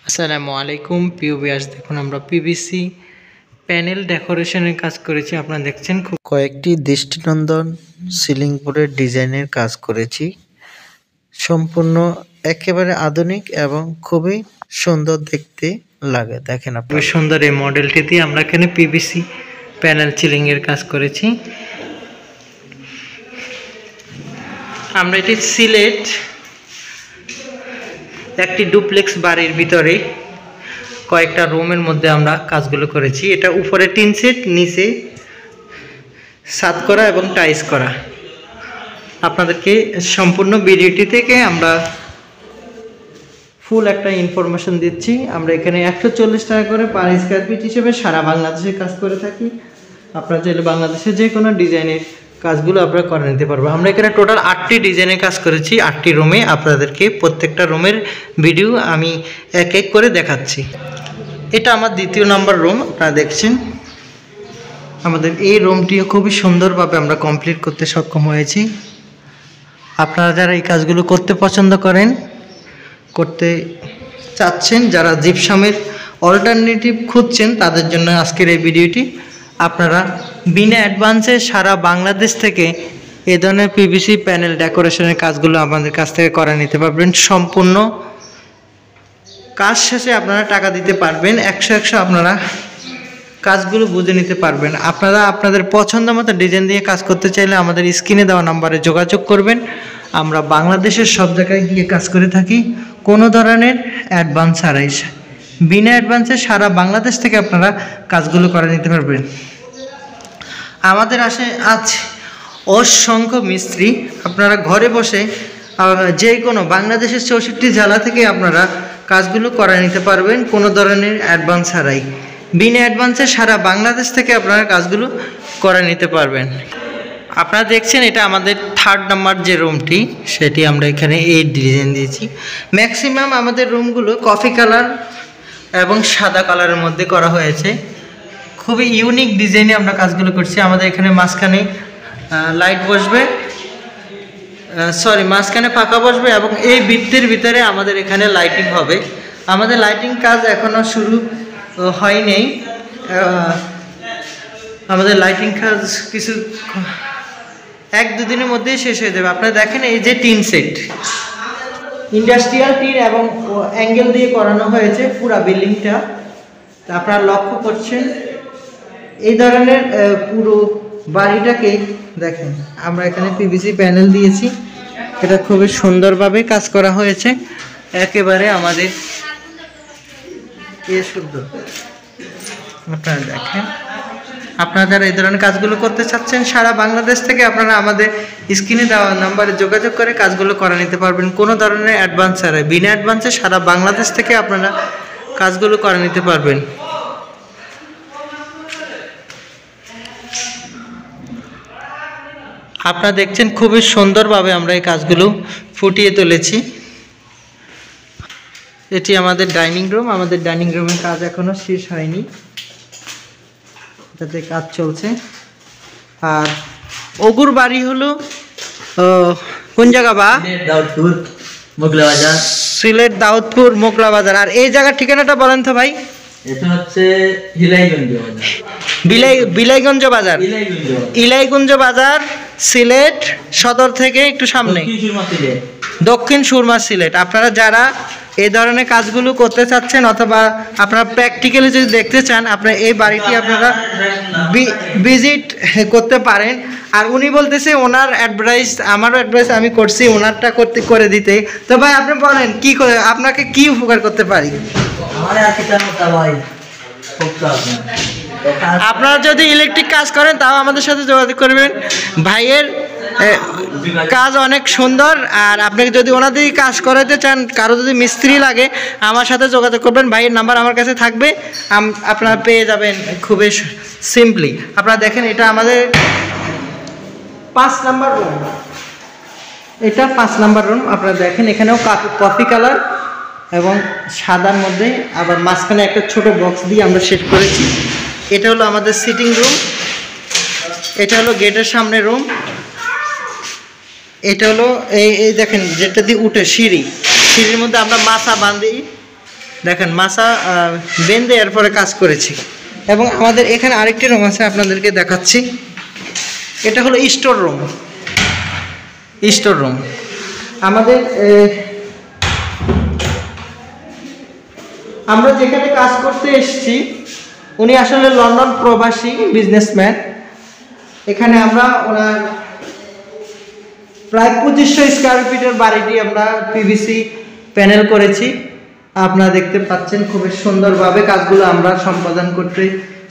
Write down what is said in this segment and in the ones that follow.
আসসালামু আলাইকুম প্রিয় ভিউয়ার্স, দেখুন আমরা পিভিসি প্যানেল ডেকোরেশনের কাজ করেছি। আপনারা দেখছেন খুব কয়েকটি দৃষ্টিনন্দন সিলিং বোর্ডের ডিজাইনের কাজ করেছি। সম্পূর্ণ একেবারে আধুনিক এবং খুবই সুন্দর দেখতে লাগে। দেখেন খুবই সুন্দর এই মডেলটি দিয়ে আমরা এখানে পিভিসি প্যানেল সিলিং এর কাজ করেছি। আমরা এটি সিলেট একটি ডুপ্লেক্স বাড়ির ভিতরে কয়েকটা রুমের মধ্যে আমরা কাজগুলো করেছি। এটা উপরে টিন সেট, নিচে ছাদ করা এবং টাইলস করা। আপনাদেরকে সম্পূর্ণ ভিডিওটি থেকে আমরা ফুল একটা ইনফরমেশন দিচ্ছি। আমরা এখানে 140 টাকা করে পার স্কয়ার ফিট হিসেবে সারা বাংলাদেশে কাজ করে থাকি। আপনারা চাইলে বাংলাদেশে যে কোনো ডিজাইনের কাজগুলো আপনারা করে নিতে পারবো। আমরা এখানে টোটাল 8টি ডিজাইনের কাজ করেছি 8টি রুমে। আপনাদেরকে প্রত্যেকটা রুমের ভিডিও আমি এক এক করে দেখাচ্ছি। এটা আমার দ্বিতীয় নাম্বার রুম, আপনারা দেখছেন। আমাদের এই রুমটিও খুবই সুন্দরভাবে আমরা কমপ্লিট করতে সক্ষম হয়েছি। আপনারা যারা এই কাজগুলো করতে পছন্দ করেন, করতে চাচ্ছেন, যারা জিপসামের অল্টারনেটিভ খুঁজছেন, তাদের জন্য আজকের এই ভিডিওটি। আপনারা বিনা অ্যাডভান্সে সারা বাংলাদেশ থেকে এ ধরনের পিভিসি প্যানেল ডেকোরেশনের কাজগুলো আমাদের কাছ থেকে করে নিতে পারবেন। সম্পূর্ণ কাজ শেষে আপনারা টাকা দিতে পারবেন। 100 আপনারা কাজগুলো বুঝে নিতে পারবেন। আপনারা আপনাদের পছন্দ মতো ডিজাইন দিয়ে কাজ করতে চাইলে আমাদের স্ক্রিনে দেওয়া নাম্বারে যোগাযোগ করবেন। আমরা বাংলাদেশের সব জায়গায় গিয়ে কাজ করে থাকি, কোনো ধরনের অ্যাডভান্স ছাড়াই। বিনা অ্যাডভান্সে সারা বাংলাদেশ থেকে আপনারা কাজগুলো করে নিতে পারবেন। আমাদের আছে অসংখ্য মিস্ত্রি। আপনারা ঘরে বসে যে কোনো বাংলাদেশের 64 জেলা থেকে আপনারা কাজগুলো করে নিতে পারবেন কোনো ধরনের অ্যাডভান্স ছাড়াই। বিনা অ্যাডভান্সে সারা বাংলাদেশ থেকে আপনারা কাজগুলো করে নিতে পারবেন। আপনারা দেখছেন এটা আমাদের 3rd নাম্বার যে রুমটি, সেটি আমরা এখানে এই ডিজাইন দিয়েছি। ম্যাক্সিমাম আমাদের রুমগুলো কফি কালার এবং সাদা কালারের মধ্যে করা হয়েছে। খুবই ইউনিক ডিজাইনে আমরা কাজগুলো করছি। আমাদের এখানে মাঝখানে লাইট বসবে, মাঝখানে পাকা বসবে এবং এই বৃত্তের ভিতরে আমাদের এখানে লাইটিং হবে। আমাদের লাইটিং কাজ এখনও শুরু হয়নি। আমাদের লাইটিং কাজ কিছু 1-2 দিনের মধ্যেই শেষ হয়ে যাবে। আপনারা দেখেন এই যে টিন সেট, ইন্ডাস্ট্রিয়াল টিন এবং অ্যাঙ্গেল দিয়ে করানো হয়েছে পুরো বিল্ডিংটা। আপনারা লক্ষ্য করছেন এই ধরনের পুরো বাড়িটাকে দেখেন। আমরা এখানে পিভিসি প্যানেল দিয়েছি, এটা খুবই সুন্দরভাবে কাজ করা হয়েছে। একেবারে আমাদের শুদ্ধ। আপনারা দেখেন, আপনারা যারা এই ধরনের কাজগুলো করতে চাচ্ছেন সারা বাংলাদেশ থেকে আপনারা আমাদের স্ক্রিনে দেওয়া নাম্বারে যোগাযোগ করে কাজগুলো করে নিতে পারবেন কোনো ধরনের অ্যাডভান্স ছাড়াই। বিনা অ্যাডভান্সে সারা বাংলাদেশ থেকে আপনারা কাজগুলো করে নিতে পারবেন। আপনারা দেখছেন খুবই সুন্দরভাবে আমরা এই কাজগুলো ফুটিয়ে তুলেছি। এটি আমাদের ডাইনিং রুম। আমাদের ডাইনিং রুমের কাজ এখনো শেষ হয়নি, এটাতে কাজ চলছে। আর ওগুর বাড়ি হলো কোন জায়গা বা? দাউদপুর মোগলা বাজার। সিলেট দাউদপুর মোগলা বাজার। আর এই জায়গার ঠিকানাটা বলেন তো ভাই। এটা হচ্ছে ইলাইগঞ্জ বাজার। বিলাইগঞ্জ বাজার, ইলাইগঞ্জ বাজার, সিলেট সদর থেকে একটু সামনে, দক্ষিণ সুরমা সিলেট। আপনারা যারা এই ধরনের কাজগুলো করতে চাচ্ছেন অথবা আপনারা প্র্যাকটিক্যালি যদি দেখতে চান, আপনারা এই বাড়িটি আপনারা ভিজিট করতে পারেন। আর উনি বলতেছে ওনার অ্যাডভাইস, আমারও অ্যাডভাইস আমি করছি ওনারটা করে দিতে। তো ভাই আপনি বলেন কি করে আপনাকে কি উপকার করতে পারি? আপনারা যদি ইলেকট্রিক কাজ করেন তাও আমাদের সাথে যোগাযোগ করবেন। ভাইয়ের কাজ অনেক সুন্দর। আর আপনি যদি ওনাদের কাজ করাতে চান, কারো যদি মিস্ত্রি লাগে আমার সাথে যোগাযোগ করবেন। ভাইয়ের নাম্বার আমার কাছে থাকবে, আপনারা পেয়ে যাবেন খুবই সিম্পলি। আপনারা দেখেন এটা আমাদের 5 নাম্বার রুম। এটা 5 নাম্বার রুম। আপনারা দেখেন এখানেও কফি কালার এবং সাদার মধ্যে আবার মাঝখানে একটা ছোট বক্স দিয়ে আমরা সেট করেছি। এটা হলো আমাদের সিটিং রুম। এটা হলো গেটের সামনে রুম। এটা হলো এই দেখেন যেটা দিয়ে উঠে সিঁড়ির মধ্যে আমরা মাছা বাঁধি। দেখেন মাসা বেঁধে এরপরে কাজ করেছি। এবং আমাদের এখানে আরেকটি রুম আছে, আপনাদেরকে দেখাচ্ছি। এটা হলো স্টোর রুম। স্টোর রুম আমাদের আমরা যেখানে কাজ করতে এসেছি উনি আসলে লন্ডন প্রবাসী বিজনেসম্যান। এখানে আমরা ওনার প্রায় 2500 স্কোয়ার ফিটের বাড়িটি আমরা পিভিসি প্যানেল করেছি। আপনারা দেখতে পাচ্ছেন খুবই সুন্দরভাবে কাজগুলো আমরা সম্পাদন করতে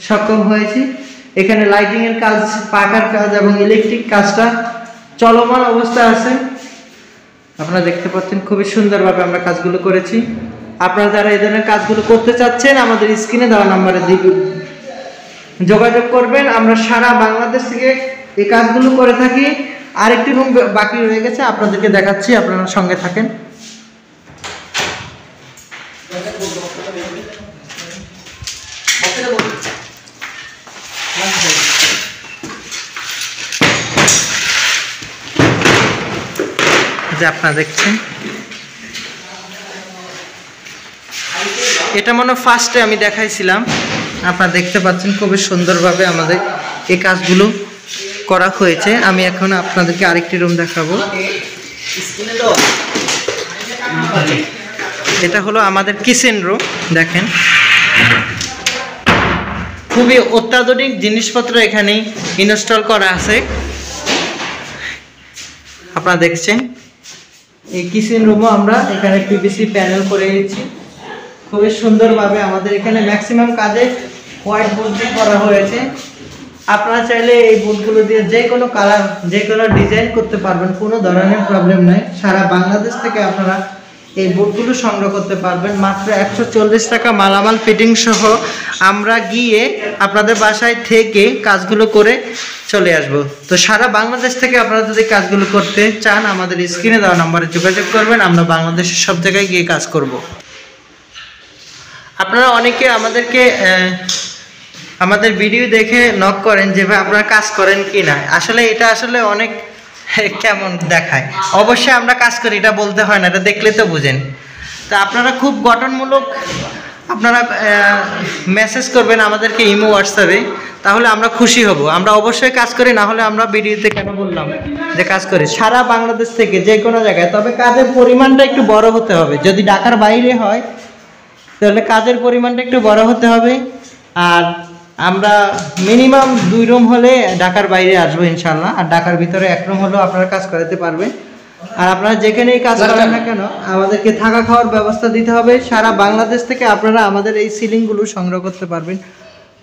সক্ষম হয়েছি। এখানে লাইটিংয়ের কাজ, পাকার কাজ এবং ইলেকট্রিক কাজটা চলমান অবস্থায় আছে। আপনারা দেখতে পাচ্ছেন খুবই সুন্দরভাবে আমরা কাজগুলো করেছি। আপনারা যারা এই ধরনের কাজগুলো করতে চাচ্ছেন আমাদের স্ক্রিনে দেওয়া নাম্বারে যোগাযোগ করবেন। আমরা সারা বাংলাদেশ থেকে এই কাজগুলো করে থাকি। আরেকটি রুম বাকি রয়ে গেছে, আপনাদেরকে দেখাচ্ছি, আপনারা সঙ্গে থাকেন। যে আপনারা দেখছেন এটা মনে ফার্স্টে আমি দেখাইছিলাম। আপনারা দেখতে পাচ্ছেন খুবই সুন্দরভাবে আমাদের এই কাজগুলো করা হয়েছে। আমি এখন আপনাদেরকে আরেকটি রুম দেখাবো। এটা হলো আমাদের কিচেন রুম। দেখেন খুবই অত্যাধুনিক জিনিসপত্র এখানে ইনস্টল করা আছে। আপনারা দেখছেন এই কিচেন রুমও আমরা এখানে পিভিসি প্যানেল করে নিয়েছি খুবই সুন্দরভাবে। আমাদের এখানে ম্যাক্সিমাম কাজে হোয়াইট বোর্ড দিয়ে করা হয়েছে। আপনারা চাইলে এই বোর্ডগুলো দিয়ে যে কোনো কালার, যে কোনো ডিজাইন করতে পারবেন, কোনো ধরনের প্রবলেম নাই। সারা বাংলাদেশ থেকে আপনারা এই বোর্ডগুলো সংগ্রহ করতে পারবেন মাত্র 140 টাকা মালামাল ফিটিং সহ। আমরা গিয়ে আপনাদের বাসায় থেকে কাজগুলো করে চলে আসব। তো সারা বাংলাদেশ থেকে আপনারা যদি কাজগুলো করতে চান আমাদের স্ক্রিনে দেওয়া নম্বরে যোগাযোগ করবেন। আমরা বাংলাদেশের সব জায়গায় গিয়ে কাজ করব। আপনারা অনেকে আমাদেরকে আমাদের ভিডিও দেখে নক করেন যে ভাই আপনারা কাজ করেন কি না। আসলে এটা আসলে অনেক কেমন দেখায়। অবশ্যই আমরা কাজ করি, এটা বলতে হয় না, এটা দেখলে তো বুঝেন। তা আপনারা খুব গঠনমূলক আপনারা মেসেজ করবেন আমাদেরকে ইমো, হোয়াটসঅ্যাপে, তাহলে আমরা খুশি হব। আমরা অবশ্যই কাজ করি, না হলে আমরা ভিডিওতে কেন বললাম যে কাজ করি। সারা বাংলাদেশ থেকে যে কোনো জায়গায়, তবে কাজের পরিমাণটা একটু বড় হতে হবে। যদি ঢাকার বাইরে হয় তাহলে কাজের পরিমাণটা একটু বড় হতে হবে। আর আমরা মিনিমাম 2 রুম হলে ঢাকার বাইরে আসবো ইনশাল্লাহ। আর ঢাকার ভিতরে 1 রুম হলেও আপনারা কাজ করাতে পারবেন। আর আপনারা যেখানেই কাজ করেন না কেন আমাদেরকে থাকা খাওয়ার ব্যবস্থা দিতে হবে। সারা বাংলাদেশ থেকে আপনারা আমাদের এই সিলিংগুলো সংগ্রহ করতে পারবেন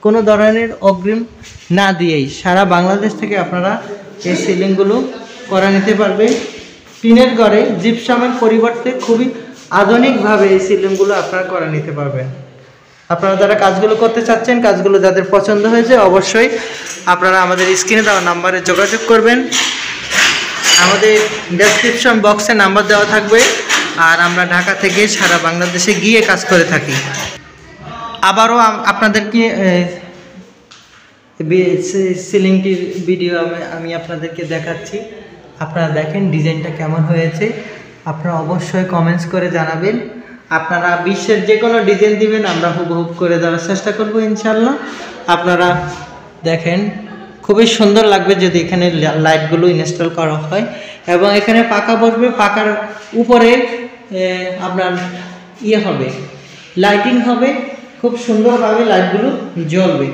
কোনো ধরনের অগ্রিম না দিয়েই। সারা বাংলাদেশ থেকে আপনারা এই সিলিংগুলো করা নিতে পারবেন। টিনের ঘরে জিপসামের পরিবর্তে খুবই আধুনিকভাবে এই সিলিংগুলো আপনারা করে নিতে পারবেন। আপনারা যারা কাজগুলো করতে চাচ্ছেন, কাজগুলো যাদের পছন্দ হয়েছে, অবশ্যই আপনারা আমাদের স্ক্রিনে দেওয়া নাম্বারে যোগাযোগ করবেন। আমাদের ডেসক্রিপশন বক্সে নাম্বার দেওয়া থাকবে। আর আমরা ঢাকা থেকে সারা বাংলাদেশে গিয়ে কাজ করে থাকি। আবারও আপনাদেরকে সিলিংটির ভিডিও আমি আপনাদেরকে দেখাচ্ছি। আপনারা দেখেন ডিজাইনটা কেমন হয়েছে। আপনারা অবশ্যই কমেন্টস করে জানাবেন। আপনারা বিশ্বের যে কোনো ডিজাইন দিবেন, আমরা হুবহুব করে দেওয়ার চেষ্টা করব ইনশাল্লাহ। আপনারা দেখেন খুবই সুন্দর লাগবে যদি এখানে লাইটগুলো ইনস্টল করা হয়। এবং এখানে পাকা বসবে, পাকার উপরে আপনার হবে লাইটিং হবে, খুব সুন্দরভাবে লাইটগুলো জ্বলবে।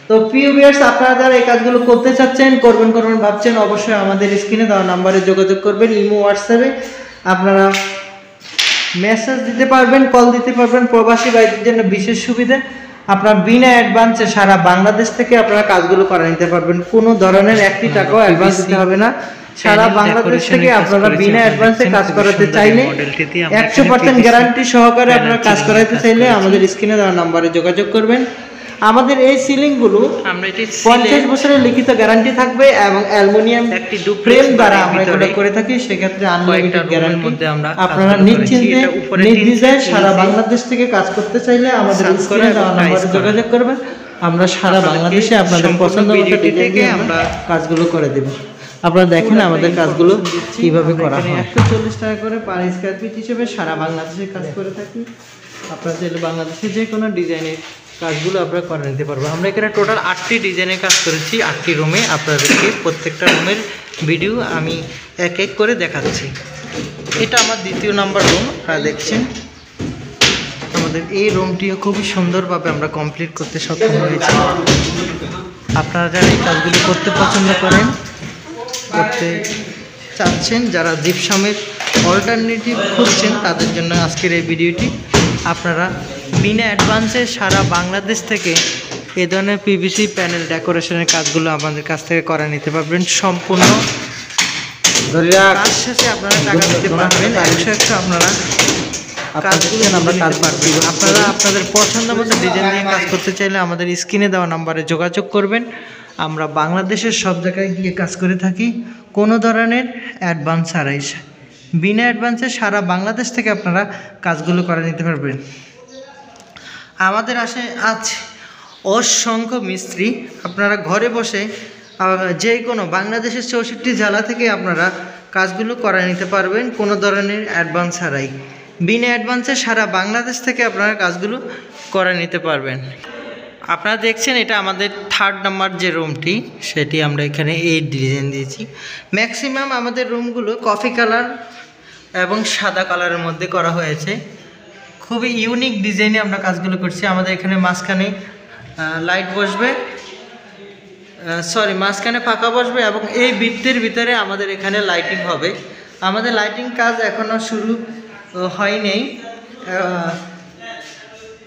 তো প্রিয় ভিউয়ার্স, আপনারা যারা এই কাজগুলো করতে চাচ্ছেন, করবেন ভাবছেন, অবশ্যই আমাদের স্ক্রিনে দেওয়া নাম্বারে যোগাযোগ করবেন। ইমো, হোয়াটসঅ্যাপে আপনারা মেসেজ দিতে পারবেন, কল দিতে পারবেন। প্রবাসী ভাইদের জন্য বিশেষ সুবিধা, আপনারা বিনা অ্যাডভান্সে সারা বাংলাদেশ থেকে আপনারা কাজগুলো করে নিতে পারবেন। কোনো ধরনের 1 টাকাও অ্যাডভান্স দিতে হবে না। সারা বাংলাদেশ থেকে আপনারা বিনা অ্যাডভান্সে কাজ করাতে চাইলে 100% গ্যারান্টি সহকারে আপনারা কাজ করাতে চাইলে আমাদের স্ক্রিনে দেওয়া নাম্বারে যোগাযোগ করবেন। আমাদের এই সিলিংগুলো 50 বছরের লিখিত গ্যারান্টি থাকবে এবং অ্যালুমিনিয়াম ফ্রেম দ্বারা আমরা এগুলো করে থাকি। সেক্ষেত্রে আনলিমিটেড গ্যারান্টি। আপনারা নিশ্চিন্তে নির্দ্বিধায় সারা বাংলাদেশ থেকে কাজ করতে চাইলে আমাদের স্ক্রিনে দেওয়া নাম্বারে যোগাযোগ করবেন। আমরা সারা বাংলাদেশে আপনাদের পছন্দ মতো ডিজাইনে আমরা কাজগুলো করে দেব। আপনারা দেখেন আমাদের কাজগুলো কিভাবে করা হয়। 140 টাকা করে পার স্কয়ার ফিট হিসেবে সারা বাংলাদেশে কাজ করে থাকি। আপনারা চাইলে বাংলাদেশে যে কোনো ডিজাইনের কাজগুলো আপনারা করে নিতে পারবো। আমরা এখানে টোটাল 8টি ডিজাইনের কাজ করেছি 8টি রুমে। আপনাদেরকে প্রত্যেকটা রুমের ভিডিও আমি এক এক করে দেখাচ্ছি। এটা আমার 2য় নাম্বার রুম, আপনারা দেখছেন। আমাদের এই রুমটিও খুবই সুন্দরভাবে আমরা কমপ্লিট করতে সক্ষম হয়েছি। আপনারা যারা এই কাজগুলি করতে পছন্দ করেন, করতে চাচ্ছেন, যারা জিপসামের অল্টারনেটিভ খুঁজছেন, তাদের জন্য আজকের এই ভিডিওটি। আপনারা বিনা অ্যাডভান্সে সারা বাংলাদেশ থেকে এ ধরনের পিভিসি প্যানেল ডেকোরেশনের কাজগুলো আমাদের কাছ থেকে করে নিতে পারবেন। সম্পূর্ণ কাজ শেষে আপনারা টাকা দিতে পারবেন। 100 আপনারা কাজগুলো আপনারা আপনাদের পছন্দ মতো ডিজাইন নিয়ে কাজ করতে চাইলে আমাদের স্ক্রিনে দেওয়া নাম্বারে যোগাযোগ করবেন। আমরা বাংলাদেশের সব জায়গায় গিয়ে কাজ করে থাকি কোনো ধরনের অ্যাডভান্স ছাড়াই। বিনা অ্যাডভান্সে সারা বাংলাদেশ থেকে আপনারা কাজগুলো করে নিতে পারবেন। আমাদের আছে অসংখ্য মিস্ত্রি। আপনারা ঘরে বসে যে কোনো বাংলাদেশের 64 জেলা থেকে আপনারা কাজগুলো করে নিতে পারবেন কোনো ধরনের অ্যাডভান্স ছাড়াই। বিনা অ্যাডভান্সে সারা বাংলাদেশ থেকে আপনারা কাজগুলো করে নিতে পারবেন। আপনারা দেখছেন এটা আমাদের 3rd নাম্বার যে রুমটি, সেটি আমরা এখানে এই ডিজাইন দিয়েছি। ম্যাক্সিমাম আমাদের রুমগুলো কফি কালার এবং সাদা কালারের মধ্যে করা হয়েছে। খুবই ইউনিক ডিজাইনে আমরা কাজগুলো করছি। আমাদের এখানে মাঝখানে লাইট বসবে, মাঝখানে ফাঁকা বসবে এবং এই বৃত্তের ভিতরে আমাদের এখানে লাইটিং হবে। আমাদের লাইটিং কাজ এখনও শুরু হয়নি।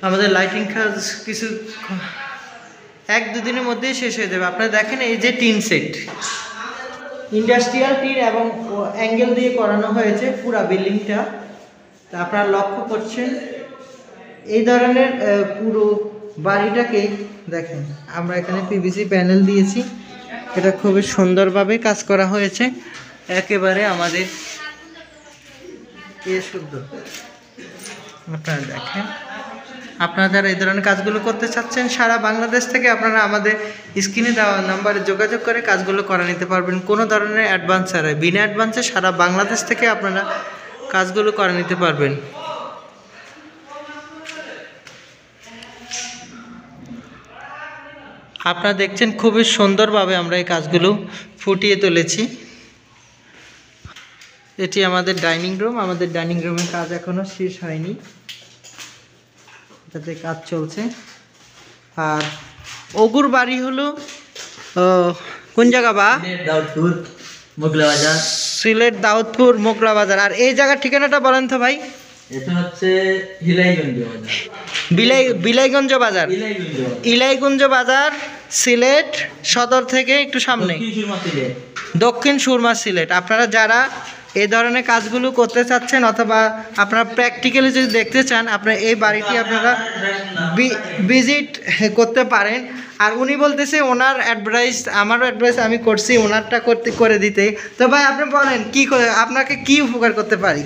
আমাদের লাইটিং কাজ কিছু 1-2 দিনের মধ্যেই শেষ হয়ে যাবে। আপনারা দেখেন এই যে টিন সেট, ইন্ডাস্ট্রিয়াল টিন এবং অ্যাঙ্গেল দিয়ে করানো হয়েছে পুরা বিল্ডিংটা। তা আপনারা লক্ষ্য করছেন এই ধরনের পুরো বাড়িটাকে দেখেন। আমরা এখানে পিভিসি প্যানেল দিয়েছি, এটা খুবই সুন্দরভাবে কাজ করা হয়েছে। একেবারে আমাদের শুদ্ধ। আপনারা দেখেন, আপনারা যারা এই ধরনের কাজগুলো করতে চাচ্ছেন সারা বাংলাদেশ থেকে আপনারা আমাদের স্ক্রিনে দেওয়া নাম্বারে যোগাযোগ করে কাজগুলো করে নিতে পারবেন কোনো ধরনের অ্যাডভান্স ছাড়াই। বিনা অ্যাডভান্সে সারা বাংলাদেশ থেকে আপনারা কাজগুলো করে নিতে পারবেন। আপনারা দেখছেন খুবই সুন্দরভাবে আমরা এই কাজগুলো ফুটিয়ে তুলেছি। এটি আমাদের ডাইনিং রুম। আমাদের ডাইনিং রুমের কাজ এখনও শেষ হয়নি, এটাতে কাজ চলছে। আর অগুর বাড়ি হলো কোন জায়গা বা? দাউদপুর মোগলা বাজার। সিলেট দাউদপুর মোগলা বাজার। আর এই জায়গার ঠিকানাটা বলেন তো ভাই। এটা হচ্ছে হিলাইগঞ্জ বাজার। বিলাইগঞ্জ বাজার, ইলাইগঞ্জ বাজার, সিলেট সদর থেকে একটু সামনে, দক্ষিণ সুরমা সিলেট। আপনারা যারা এই ধরনের কাজগুলো করতে চাচ্ছেন অথবা আপনারা প্র্যাকটিক্যালি যদি দেখতে চান, আপনারা এই বাড়িটি আপনারা ভিজিট করতে পারেন। আর উনি বলতেছে ওনার অ্যাডভাইস, আমারও অ্যাডভাইস আমি করছি ওনারটা করে দিতে। তো ভাই আপনি বলেন কি করে আপনাকে কি উপকার করতে পারি?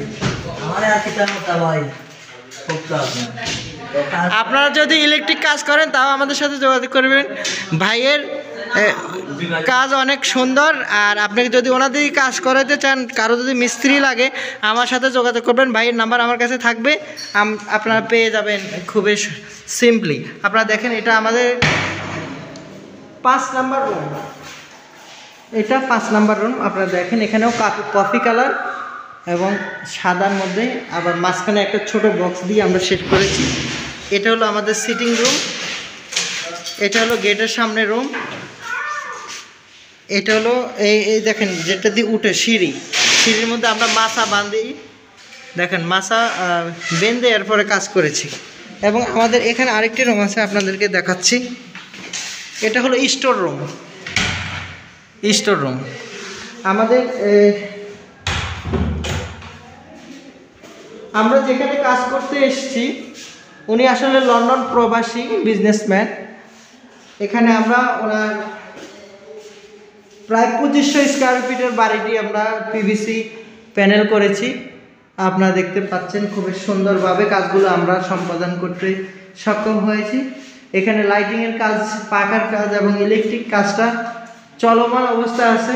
আপনারা যদি ইলেকট্রিক কাজ করেন তাও আমাদের সাথে যোগাযোগ করবেন। ভাইয়ের কাজ অনেক সুন্দর। আর আপনাকে যদি ওনাদের কাজ করাতে চান, কারো যদি মিস্ত্রি লাগে, আমার সাথে যোগাযোগ করবেন। ভাইয়ের নাম্বার আমার কাছে থাকবে, আপনারা পেয়ে যাবেন খুবই সিম্পলি। আপনারা দেখেন এটা আমাদের 5 নাম্বার রুম। এটা 5 নাম্বার রুম। আপনারা দেখেন এখানেও কফি কালার এবং সাদার মধ্যে আবার মাঝখানে একটা ছোট বক্স দিয়ে আমরা সেট করেছি। এটা হলো আমাদের সিটিং রুম। এটা হলো গেটের সামনে রুম। এটা হলো এই দেখেন যেটা দিয়ে উঠে সিঁড়ির মধ্যে আমরা মাছা বাঁধি, দেখেন মাছা বেঁধে এরপরে কাজ করেছি। এবং আমাদের এখানে আরেকটি রুম আছে, আপনাদেরকে দেখাচ্ছি। এটা হলো স্টোর রুম। আমাদের আমরা যেখানে কাজ করতে এসেছি উনি আসলে লন্ডন প্রবাসী বিজনেসম্যান। এখানে আমরা ওনার প্রায় 2500 স্কোয়ার ফিটের বাড়িটি আমরা পিভিসি প্যানেল করেছি। আপনারা দেখতে পাচ্ছেন খুবই সুন্দরভাবে কাজগুলো আমরা সম্পাদন করতে সক্ষম হয়েছি। এখানে লাইটিংয়ের কাজ, পাকার কাজ এবং ইলেকট্রিক কাজটা চলমান অবস্থা আছে।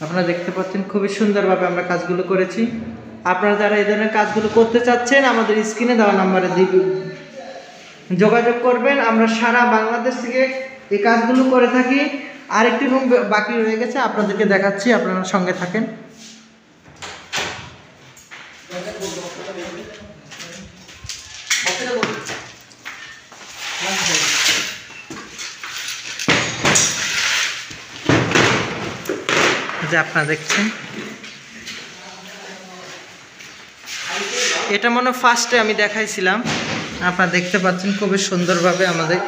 আপনারা দেখতে পাচ্ছেন খুবই সুন্দরভাবে আমরা কাজগুলো করেছি। আপনারা যারা এই ধরনের কাজগুলো করতে চাচ্ছেন আমাদের স্ক্রিনে দেওয়া নাম্বারে যোগাযোগ করবেন। আমরা সারা বাংলাদেশ থেকে এই কাজগুলো করে থাকি। আরেকটি রুম বাকি রয়ে গেছে, আপনাদেরকে দেখাচ্ছি, আপনারা সঙ্গে থাকেন। যে আপনারা দেখছেন, এটা মনে হয় ফার্স্টে আমি দেখাইছিলাম। আপনারা দেখতে পাচ্ছেন খুবই সুন্দরভাবে আমাদের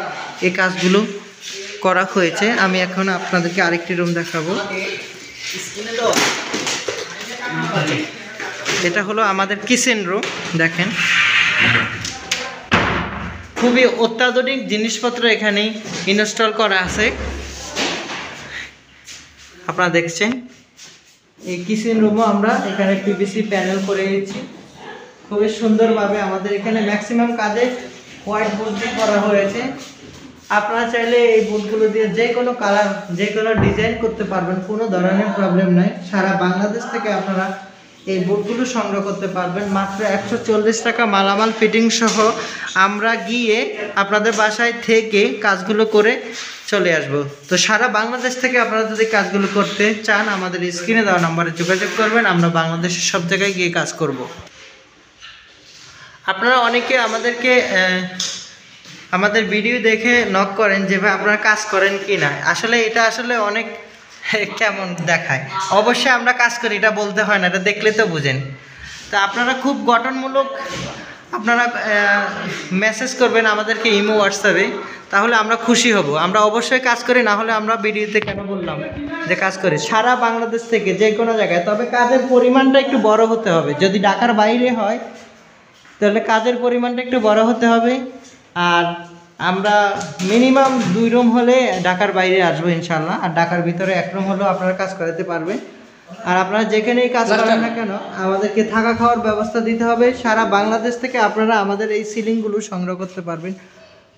এই কাজগুলো করা হয়েছে। আমি এখন আপনাদেরকে আরেকটি রুম দেখাবো। এটা হলো আমাদের কিচেন রুম। দেখেন খুবই অত্যাধুনিক জিনিসপত্র এখানেই ইনস্টল করা আছে। আপনারা দেখছেন এই কিচেন রুমও আমরা এখানে পিভিসি প্যানেল করে দিয়েছি খুবই সুন্দরভাবে। আমাদের এখানে ম্যাক্সিমাম কাজে হোয়াইট বোর্ড দিয়ে করা হয়েছে। আপনারা চাইলে এই বোর্ডগুলো দিয়ে যে কোনো কালার, যে কোনো ডিজাইন করতে পারবেন, কোনো ধরনের প্রবলেম নাই। সারা বাংলাদেশ থেকে আপনারা এই বোর্ডগুলো সংগ্রহ করতে পারবেন মাত্র 140 টাকা মালামাল ফিটিং সহ। আমরা গিয়ে আপনাদের বাসায় থেকে কাজগুলো করে চলে আসব। তো সারা বাংলাদেশ থেকে আপনারা যদি কাজগুলো করতে চান আমাদের স্ক্রিনে দেওয়া নাম্বারে যোগাযোগ করবেন। আমরা বাংলাদেশের সব জায়গায় গিয়ে কাজ করব। আপনারা অনেকে আমাদের ভিডিও দেখে নক করেন যে ভাই আপনারা কাজ করেন কি না। আসলে এটা আসলে অনেক কেমন দেখায়। অবশ্যই আমরা কাজ করি, এটা বলতে হয় না, এটা দেখলে তো বুঝেন। তা আপনারা খুব গঠনমূলক আপনারা মেসেজ করবেন আমাদেরকে ইমো হোয়াটসঅ্যাপে, তাহলে আমরা খুশি হব। আমরা অবশ্যই কাজ করি, না হলে আমরা ভিডিওতে কেন বললাম যে কাজ করি। সারা বাংলাদেশ থেকে যে কোনো জায়গায়, তবে কাজের পরিমাণটা একটু বড় হতে হবে। যদি ঢাকার বাইরে হয় তাহলে কাজের পরিমাণটা একটু বড় হতে হবে। আর আমরা মিনিমাম 2 রুম হলে ঢাকার বাইরে আসবো ইনশাল্লাহ। আর ঢাকার ভিতরে 1 রুম হলেও আপনারা কাজ করাতে পারবেন। আর আপনারা যেখানেই কাজ করেন না কেন আমাদেরকে থাকা খাওয়ার ব্যবস্থা দিতে হবে। সারা বাংলাদেশ থেকে আপনারা আমাদের এই সিলিংগুলো সংগ্রহ করতে পারবেন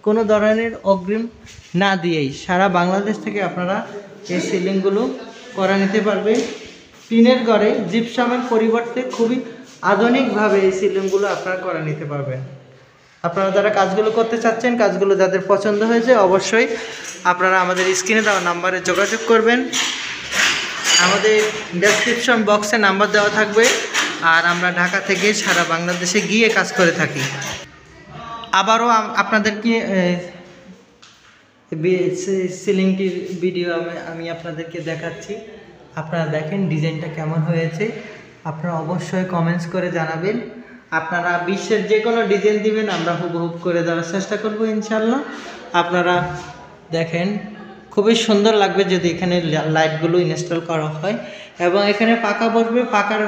কোনো ধরনের অগ্রিম না দিয়েই। সারা বাংলাদেশ থেকে আপনারা এই সিলিংগুলো করা নিতে পারবেন। টিনের ঘরে জিপসামের পরিবর্তে খুবই আধুনিকভাবে এই সিলিংগুলো আপনারা করে নিতে পারবেন। আপনারা যারা কাজগুলো করতে চাচ্ছেন, কাজগুলো যাদের পছন্দ হয়েছে, অবশ্যই আপনারা আমাদের স্ক্রিনে দেওয়া নাম্বারে যোগাযোগ করবেন। আমাদের ডেসক্রিপশন বক্সে নাম্বার দেওয়া থাকবে। আর আমরা ঢাকা থেকে সারা বাংলাদেশে গিয়ে কাজ করে থাকি। আবারও আপনাদেরকে সিলিংটির ভিডিও আমি আপনাদেরকে দেখাচ্ছি। আপনারা দেখেন ডিজাইনটা কেমন হয়েছে। আপনারা অবশ্যই কমেন্টস করে জানাবেন। আপনারা বিশ্বের যে কোনো ডিজাইন দিবেন, আমরা হুবহু করে দেওয়ার চেষ্টা করব ইনশাল্লাহ। আপনারা দেখেন খুবই সুন্দর লাগবে যদি এখানে লাইটগুলো ইনস্টল করা হয়। এবং এখানে পাকা বসবে, পাকার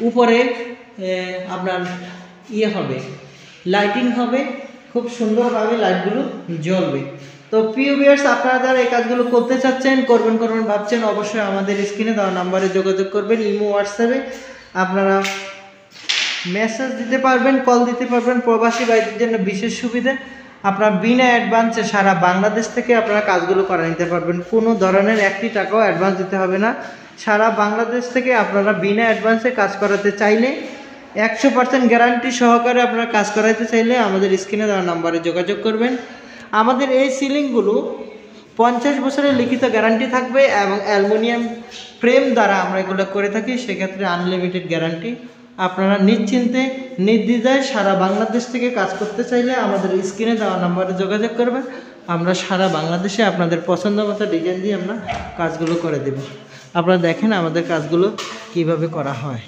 উপরে আপনার হবে লাইটিং হবে, খুব সুন্দরভাবে লাইটগুলো জ্বলবে। তো প্রিয় ভিউয়ার্স, আপনারা যারা এই কাজগুলো করতে চাচ্ছেন, করবেন ভাবছেন, অবশ্যই আমাদের স্ক্রিনে দেওয়া নাম্বারে যোগাযোগ করবেন। ইমো হোয়াটসঅ্যাপে আপনারা মেসেজ দিতে পারবেন, কল দিতে পারবেন। প্রবাসী ভাইদের জন্য বিশেষ সুবিধা, আপনারা বিনা অ্যাডভান্সে সারা বাংলাদেশ থেকে আপনারা কাজগুলো করে নিতে পারবেন। কোনো ধরনের 1 টাকাও অ্যাডভান্স দিতে হবে না। সারা বাংলাদেশ থেকে আপনারা বিনা অ্যাডভান্সে কাজ করাতে চাইলে 100% গ্যারান্টি সহকারে আপনারা কাজ করাতে চাইলে আমাদের স্ক্রিনে দেওয়া নাম্বারে যোগাযোগ করবেন। আমাদের এই সিলিংগুলো 50 বছরের লিখিত গ্যারান্টি থাকবে এবং অ্যালুমিনিয়াম ফ্রেম দ্বারা আমরা এগুলো করে থাকি। সেক্ষেত্রে আনলিমিটেড গ্যারান্টি। আপনারা নিশ্চিন্তে নির্দ্বিধায় সারা বাংলাদেশ থেকে কাজ করতে চাইলে আমাদের স্ক্রিনে দেওয়া নাম্বারে যোগাযোগ করবেন। আমরা সারা বাংলাদেশে আপনাদের পছন্দ মতো ডিজাইন দিয়ে আমরা কাজগুলো করে দেব। আপনারা দেখেন আমাদের কাজগুলো কিভাবে করা হয়।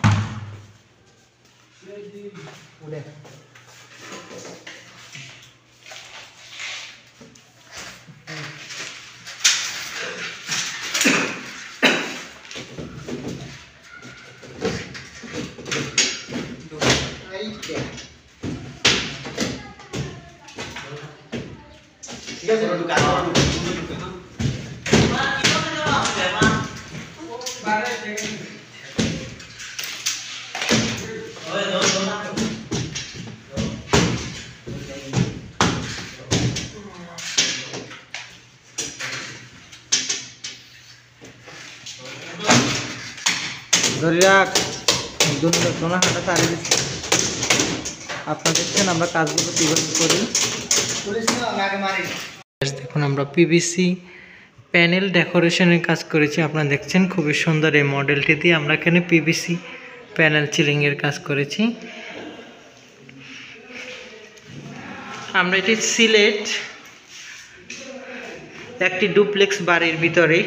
ধরে রাখ। হাঁটা তাড়িয়ে দিচ্ছি। আপনারা দেখছেন আমরা কাজগুলো কীভাবে করি। দেখুন আমরা পিভিসি প্যানেল ডেকোরেশনের কাজ করেছি। আপনারা দেখছেন খুবই সুন্দর এই মডেলটি দিয়ে আমরা এখানে পিভিসি প্যানেল সিলিংয়ের কাজ করেছি। আমরা এটি সিলেট একটি ডুপ্লেক্স বাড়ির ভিতরে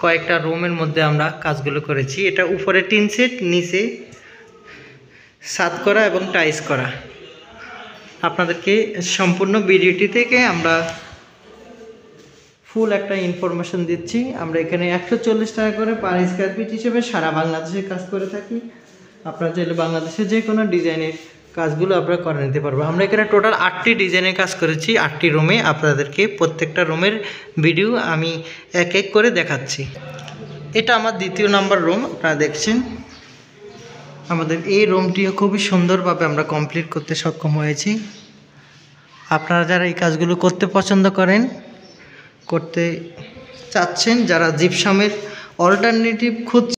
কয়েকটা রুমের মধ্যে আমরা কাজগুলো করেছি। এটা উপরে টিন সেট, নিচে ছাদ করা এবং টাইলস করা। আপনাদেরকে সম্পূর্ণ ভিডিওটি থেকে আমরা ফুল একটা ইনফরমেশন দিচ্ছি। আমরা এখানে 140 টাকা করে পার স্কয়ার ফিট হিসেবে সারা বাংলাদেশে কাজ করে থাকি। আপনারা চাইলে বাংলাদেশে যে কোনো ডিজাইনের কাজগুলো আপনারা করে নিতে পারবো। আমরা এখানে টোটাল 8টি ডিজাইনের কাজ করেছি, 8টি রুমে। আপনাদেরকে প্রত্যেকটা রুমের ভিডিও আমি এক এক করে দেখাচ্ছি। এটা আমার 2য় নাম্বার রুম, আপনারা দেখছেন। আমাদের এই রুমটিও খুবই সুন্দরভাবে আমরা কমপ্লিট করতে সক্ষম হয়েছি। আপনারা যারা এই কাজগুলো করতে পছন্দ করেন, করতে চাচ্ছেন, যারা জিপসামের অল্টারনেটিভ খুঁজছেন,